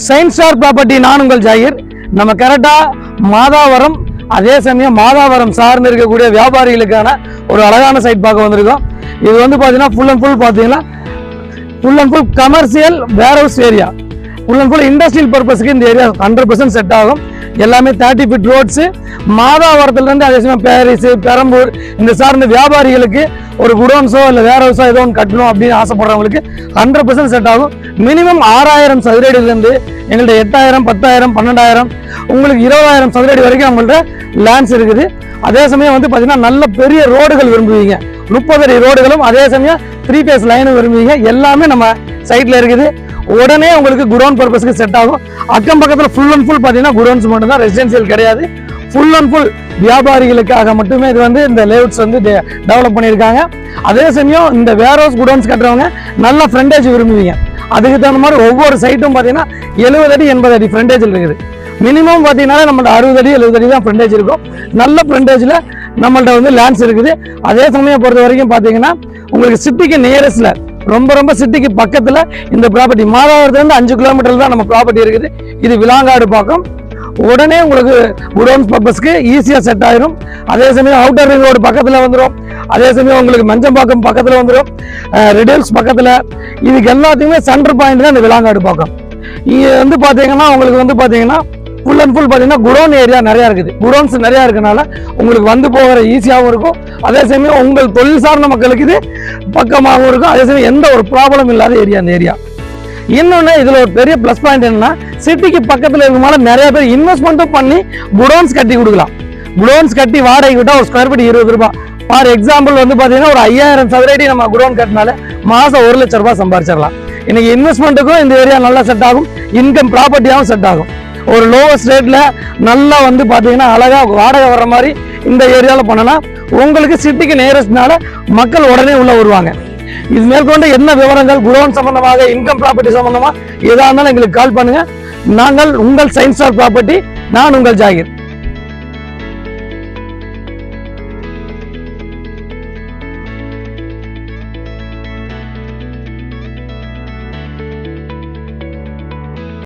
Science star property நான் உங்கள் ஜாகிர். நம்ம கரெக்டாக மாதாவரம், அதே சமயம் மாதாவரம் சார்ந்து இருக்கக்கூடிய வியாபாரிகளுக்கான ஒரு அழகான சைட் பார்க்க வந்திருக்கோம். இது வந்து பார்த்தீங்கன்னா full and full commercial warehouse area, full and full industrial பர்பஸ்க்கு இந்த ஏரியா 100% செட் ஆகும். எல்லாமே 30 ஃபீட் ரோட்ஸு. மாதாவரத்துலேருந்து அதே சமயம் பாரிஸ், பெரம்பூர் இந்த சார்ந்த வியாபாரிகளுக்கு ஒரு குடோன்ஸோ இல்லை வேர் ஹவுஸோ ஏதோ ஒன்று கட்டணும் அப்படின்னு ஆசைப்படுறவங்களுக்கு 100% செட் ஆகும். மினிமம் 6000 சதுரடியிலேருந்து எங்கள்கிட்ட 8000, 10,000, 12,000, உங்களுக்கு 20,000 சதுரடி வரைக்கும் அவங்கள்ட்ட லேண்ட்ஸ் இருக்குது. அதே சமயம் வந்து பார்த்தீங்கன்னா நல்ல பெரிய ரோடுகள் விரும்புவீங்க, 30 அடி ரோடுகளும், அதே சமயம் 3 ஃபேஸ் லைனும் விரும்புவீங்க. எல்லாமே நம்ம சைட்டில் இருக்குது. உடனே உங்களுக்கு குடோன் பர்பஸ்க்கு செட் ஆகும். அக்கம் பக்கத்தில் ஃபுல் அண்ட் ஃபுல் பார்த்தீங்கன்னா குடோன்ஸ் மட்டும் தான், ரெசிடென்சியல் கிடையாது. ஃபுல் அண்ட் ஃபுல் வியாபாரிகளுக்காக மட்டுமே இது வந்து இந்த லேஅவுட்ஸ் வந்து டெவலப் பண்ணியிருக்காங்க. அதே சமயம் இந்த வேர் ஹவுஸ் குடோன்ஸ் கட்டுறவங்க நல்ல ஃப்ரண்டேஜ் விரும்புவீங்க. அதுக்கு தகுந்த மாதிரி ஒவ்வொரு சைட்டும் பார்த்தீங்கன்னா 70 அடி 80 அடி ஃப்ரண்டேஜில் இருக்குது. மினிமம் பார்த்தீங்கன்னா நம்மள்ட்ட 60 அடி 70 அடி தான் ஃப்ரண்டேஜ் இருக்கும். நல்ல ஃப்ரண்டேஜில் நம்மள்ட்ட வந்து லேண்ட்ஸ் இருக்குது. அதே சமயம் பொறுத்த வரைக்கும் பார்த்தீங்கன்னா உங்களுக்கு சிட்டிக்கு நியரஸ்ட்ல, ரொம்ப சிட்டிக்கு பக்கத்தில் இந்த ப்ராப்பர்ட்டி மாதாவரத்துலேருந்து 5 கிலோமீட்டர் தான் நம்ம ப்ராப்பர்ட்டி இருக்குது. இது விலாங்காடு பக்கம். உடனே உங்களுக்கு குடோன்ஸ் பர்பஸ்க்கு ஈஸியாக செட் ஆயிரும். அதே சமயம் அவுட்டர் ரிங் ரோடு பக்கத்தில் வந்துடும். அதே சமயம் உங்களுக்கு மஞ்சம்பாக்கம் பக்கத்தில் வந்துடும், ரெடியல்ஸ் பக்கத்தில். இதுக்கு எல்லாத்துக்குமே சென்டர் பாயிண்ட் தான் இந்த விலாங்காடு பக்கம். இங்கே வந்து பார்த்தீங்கன்னா உங்களுக்கு வந்து பார்த்தீங்கன்னா ஃபுல் அண்ட் ஃபுல் பார்த்தீங்கன்னா குடோன் ஏரியா நிறையா இருக்குது. குடோன்ஸ் நிறையா இருக்கனால உங்களுக்கு வந்து போகிற ஈஸியாகவும் இருக்கும். அதே சமயம் உங்கள் தொழில் சார்ந்த மக்களுக்கு இது பக்கமாகவும் இருக்கும். அதே சமயம் எந்த ஒரு ப்ராப்ளம் இல்லாத ஏரியா இந்த ஏரியா. இன்னொன்று இதில் ஒரு பெரிய ப்ளஸ் பாயிண்ட் என்னன்னா, சிட்டிக்கு பக்கத்தில் இருக்கனால நிறைய பேர் இன்வெஸ்ட்மெண்ட்டும் பண்ணி குடோன்ஸ் கட்டி கொடுக்கலாம். குடோன்ஸ் கட்டி வாடகை விட்டால் ஒரு ஸ்கொயர் ஃபீட் 20 ரூபாய். ஃபார் எக்ஸாம்பிள் வந்து பார்த்தீங்கன்னா ஒரு 5000 சதுரடி நம்ம குடோன் கட்டினால மாதம் 1 லட்ச ரூபாய் சம்பாரிச்சிடலாம். இன்னைக்கு இன்வெஸ்ட்மெண்ட்டுக்கும் இந்த ஏரியா நல்லா செட் ஆகும், இன்கம் ப்ராப்பர்ட்டியாகவும் செட் ஆகும். ஒரு லோவஸ்ட் ரேட்டில் நல்லா வந்து பார்த்தீங்கன்னா அழகாக வாடகை வர்ற மாதிரி இந்த ஏரியாவில் பண்ணனா உங்களுக்கு சிட்டிக்கு நியரஸ்ட்னால மக்கள் உடனே உள்ள வருவாங்க. இது மேற்கொண்டு என்ன விவரங்கள், குடோன் சம்பந்தமாக, இன்கம் ப்ராப்பர்ட்டி சம்பந்தமாக எதாக இருந்தாலும் எங்களுக்கு கால் பண்ணுங்க. நாங்கள் உங்கள் சயின்ஸ் ஸ்டார் ப்ராப்பர்ட்டி, நான் உங்கள் ஜாகிர்.